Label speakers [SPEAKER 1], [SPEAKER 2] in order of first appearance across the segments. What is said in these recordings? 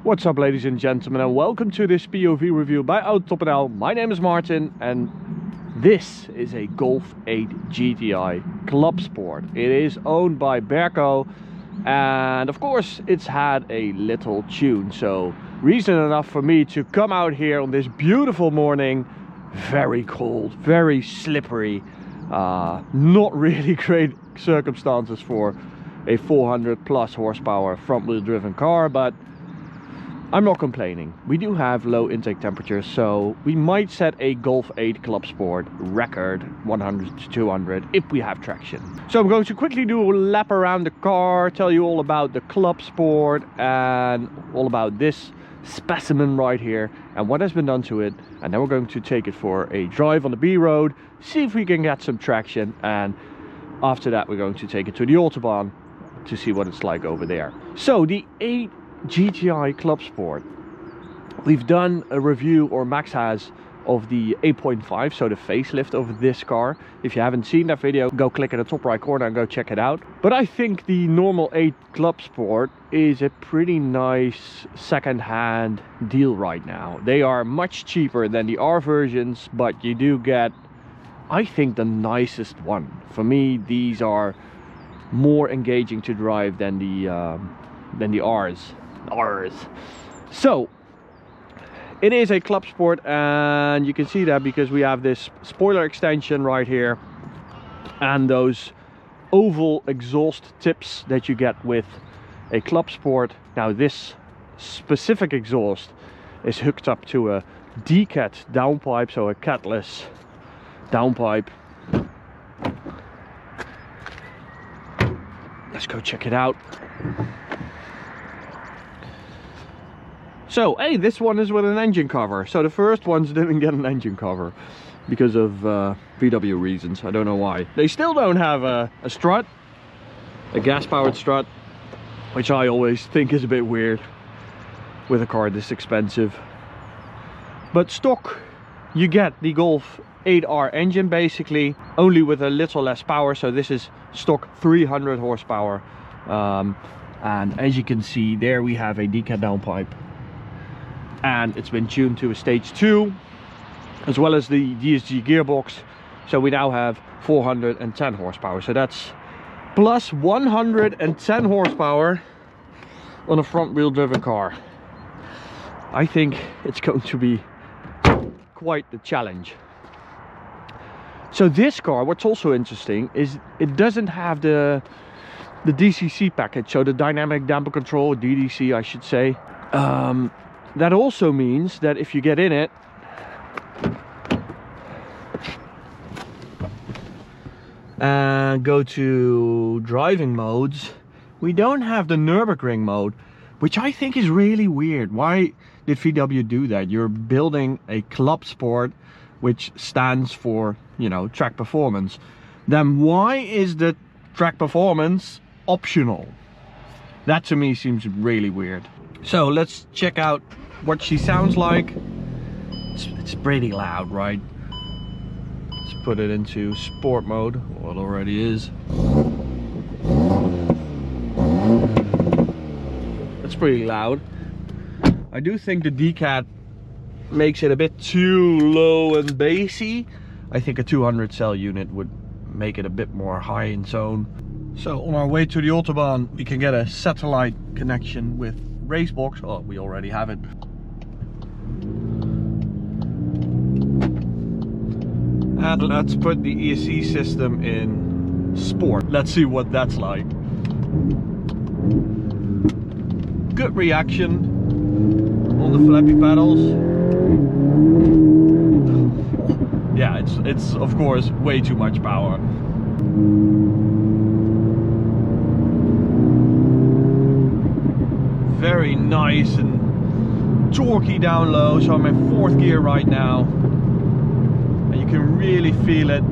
[SPEAKER 1] What's up, ladies and gentlemen, and welcome to this POV review by Autobahn. My name is Martin and this is a Golf 8 GTI Club Sport. It is owned by Berco and of course it's had a little tune, so reason enough for me to come out here on this beautiful morning. Very cold, very slippery, not really great circumstances for a 400 plus horsepower front wheel driven car, but I'm not complaining. We do have low intake temperatures, so we might set a Golf 8 Club Sport record 100 to 200 if we have traction. So I'm going to quickly do a lap around the car, tell you all about the Club Sport and all about this specimen right here and what has been done to it, and then we're going to take it for a drive on the B road, see if we can get some traction, and after that we're going to take it to the Autobahn to see what it's like over there. So the 8 GTI Club Sport, we've done a review, or Max has, of the 8.5, so the facelift of this car. If you haven't seen that video, go click in the top right corner and go check it out. But I think the normal 8 Club Sport is a pretty nice second-hand deal right now. They are much cheaper than the R versions, but you do get, I think, the nicest one. For me, these are more engaging to drive than the R's. So it is a Club Sport, and you can see that because we have this spoiler extension right here and those oval exhaust tips that you get with a Club Sport. Now this specific exhaust is hooked up to a decat downpipe, so a catless downpipe. Let's go check it out. So, hey, this one is with an engine cover. So the first ones didn't get an engine cover because of VW reasons. I don't know why. They still don't have a strut, a gas-powered strut, which I always think is a bit weird with a car this expensive. But stock, you get the Golf 8R engine basically, only with a little less power. So this is stock 300 horsepower. And as you can see, there we have a decat downpipe. And it's been tuned to a stage 2 as well as the DSG gearbox, so we now have 410 horsepower. So that's plus 110 horsepower on a front wheel driven car. I think it's going to be quite the challenge. So this car, what's also interesting is it doesn't have the DCC package, so the dynamic damper control, DDC I should say. That also means that if you get in it and go to driving modes, we don't have the Nürburgring mode, which I think is really weird. Why did VW do that? You're building a Club Sport, which stands for, you know, track performance. Then why is the track performance optional? That to me seems really weird. So let's check out what she sounds like. It's pretty loud, right? Let's put it into sport mode. Well, it already is. That's pretty loud. I do think the decat makes it a bit too low and bassy. I think a 200 cell unit would make it a bit more high in tone. So on our way to the Autobahn, we can get a satellite connection with RaceBox. Oh, we already have it. And let's put the ESC system in sport. Let's see what that's like. Good reaction on the flappy pedals. Yeah, it's of course way too much power. Very nice and torquey down low. So I'm in 4th gear right now. And you can really feel it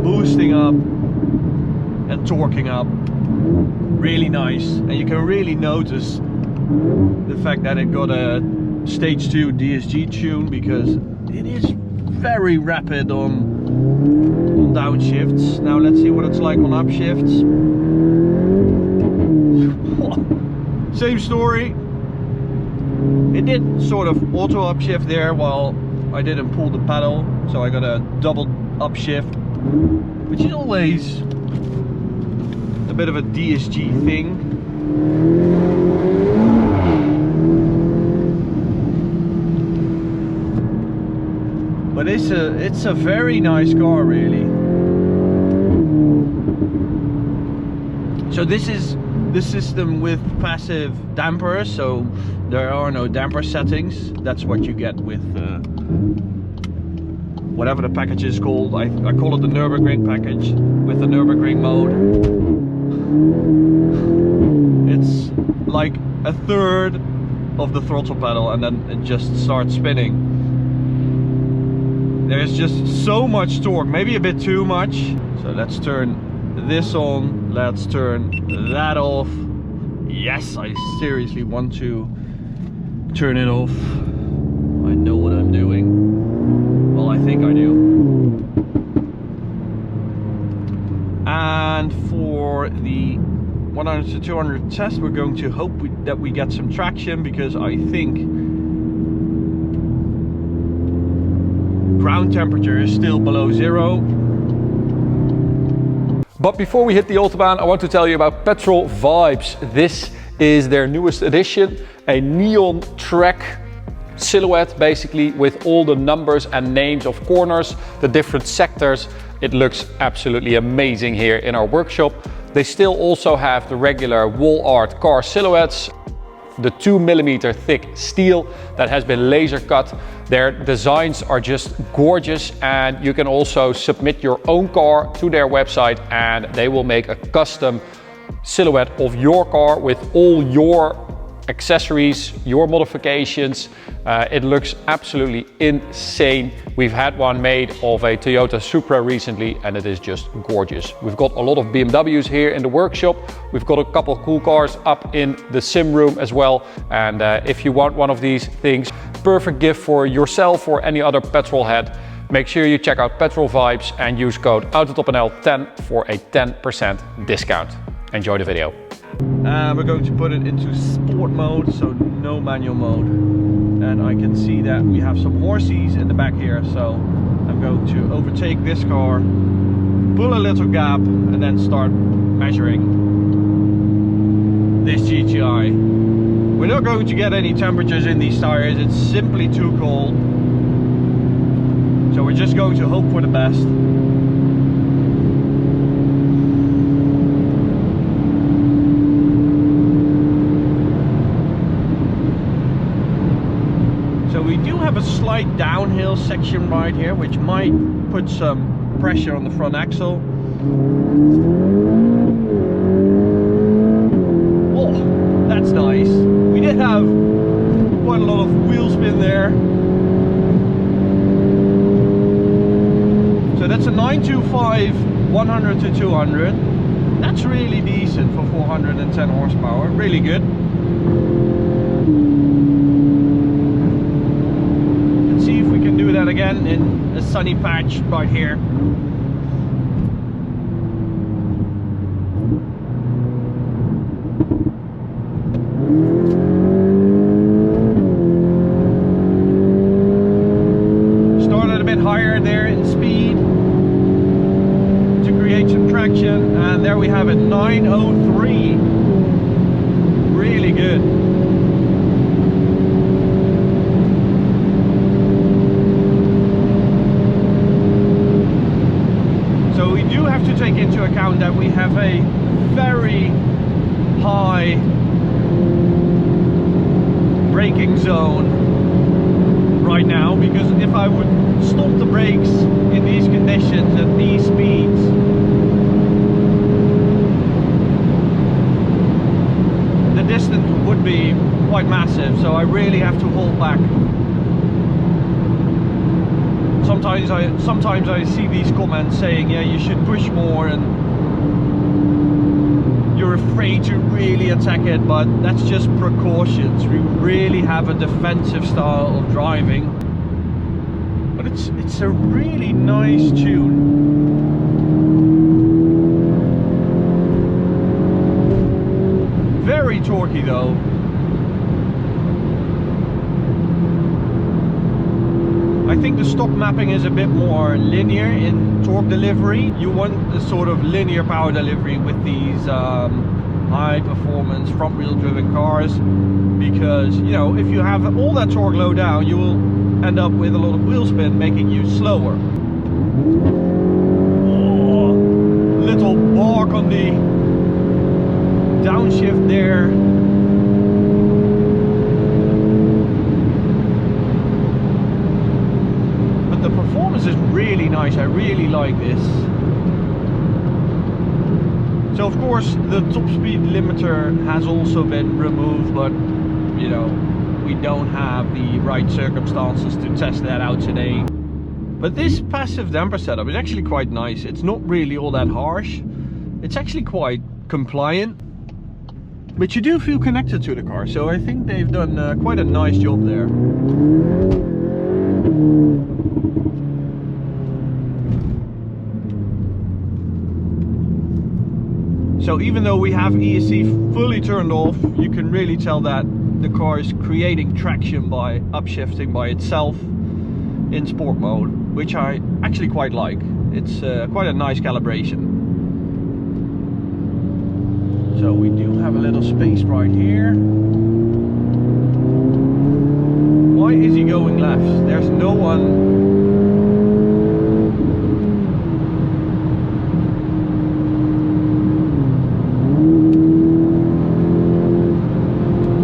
[SPEAKER 1] boosting up and torquing up. Really nice. And you can really notice the fact that it got a stage 2 DSG tune, because it is very rapid on downshifts. Now let's see what it's like on upshifts. Same story. It did sort of auto upshift there while I didn't pull the pedal, so I got a double upshift, which is always a bit of a DSG thing. But it's a very nice car, really. So this is the system with passive dampers, so there are no damper settings. That's what you get with whatever the package is called. I call it the Nürburgring package with the Nürburgring mode. It's like a third of the throttle pedal and then it just starts spinning. There's just so much torque, maybe a bit too much. So let's turn this on, let's turn that off. Yes, I seriously want to turn it off. I know what I'm doing. Well, I think I do. And for the 100 to 200 test, we're going to hope that we get some traction, because I think ground temperature is still below 0.
[SPEAKER 2] But before we hit the Autobahn, I want to tell you about Petrol Vibes. This is their newest edition, a neon track silhouette, basically with all the numbers and names of corners, the different sectors. It looks absolutely amazing here in our workshop. They still also have the regular wall art car silhouettes, the 2mm thick steel that has been laser cut. Their designs are just gorgeous, and you can also submit your own car to their website and they will make a custom silhouette of your car with all your accessories, your modifications. It looks absolutely insane. We've had one made of a Toyota Supra recently and it is just gorgeous. We've got a lot of BMWs here in the workshop. We've got a couple of cool cars up in the sim room as well. And if you want one of these things, perfect gift for yourself or any other petrol head, make sure you check out Petrol Vibes and use code AUTOTOPNL10 for a 10% discount. Enjoy the video.
[SPEAKER 1] And we're going to put it into sport mode, so no manual mode. And I can see that we have some horses in the back here, so I'm going to overtake this car, pull a little gap, and then start measuring this GTI. We're not going to get any temperatures in these tires, it's simply too cold. So we're just going to hope for the best. We do have a slight downhill section right here, which might put some pressure on the front axle. Oh, that's nice. We did have quite a lot of wheel spin there. So that's a 925 100 to 200. That's really decent for 410 horsepower, really good. That again in a sunny patch right here. Started a bit higher there in speed to create some traction, and there we have it, 903. Really good. To take into account that we have a very high braking zone right now, because if I would stop the brakes in these conditions at these speeds, the distance would be quite massive, so I really have to hold back. Sometimes I see these comments saying, yeah, you should push more and you're afraid to really attack it, but that's just precautions. We really have a defensive style of driving, but it's a really nice tune. Very torquey though. think the stock mapping is a bit more linear in torque delivery. You want a sort of linear power delivery with these high performance front wheel driven cars, because you know, if you have all that torque low down, you will end up with a lot of wheel spin, making you slower. Oh, little bark on the downshift there. But the performance is really nice. I really like this. So of course the top speed limiter has also been removed, but you know, we don't have the right circumstances to test that out today. But this passive damper setup is actually quite nice. It's not really all that harsh. It's actually quite compliant. But you do feel connected to the car, so I think they've done quite a nice job there. So even though we have ESC fully turned off, you can really tell that the car is creating traction by upshifting by itself in sport mode, which I actually quite like. It's quite a nice calibration. So we do have a little space right here. Why is he going left? There's no one.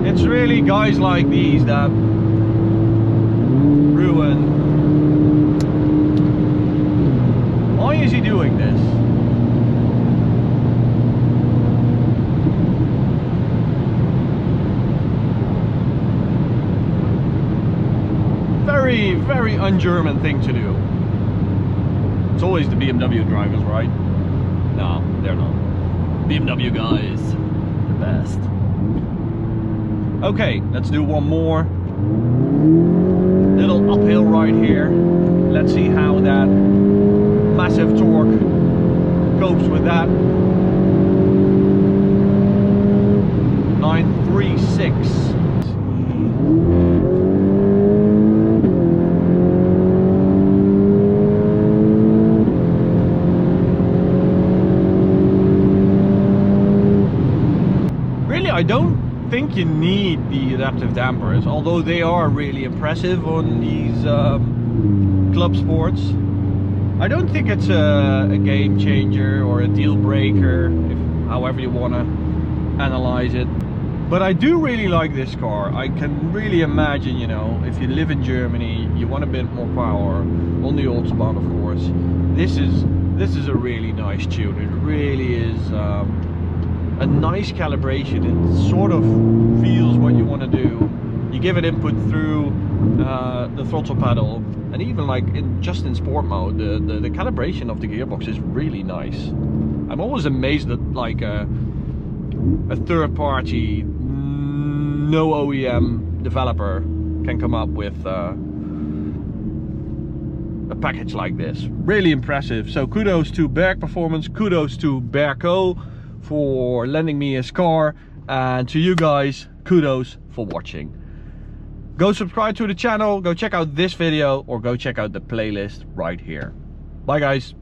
[SPEAKER 1] It's really guys like these that ruin. Why is he doing this? Very un-German thing to do. It's always the BMW drivers, right? No, they're not. BMW guys, the best. Okay, let's do one more. Little uphill right here. Let's see how that massive torque copes with that. 936. I don't think you need the adaptive dampers, although they are really impressive on these club sports. I don't think it's a game changer or a deal breaker, however you want to analyze it. But I do really like this car. I can really imagine, you know, if you live in Germany, you want a bit more power on the Autobahn, of course. This is a really nice tune. It really is. A nice calibration. It sort of feels what you want to do. You give it input through the throttle pedal, and even like just in sport mode, the calibration of the gearbox is really nice. I'm always amazed that like a third party, no OEM developer can come up with a package like this. Really impressive. So kudos to Berg Performance, kudos to Berco for lending me his car, and to you guys, kudos for watching. Go subscribe to the channel, go check out this video, or go check out the playlist right here. Bye guys.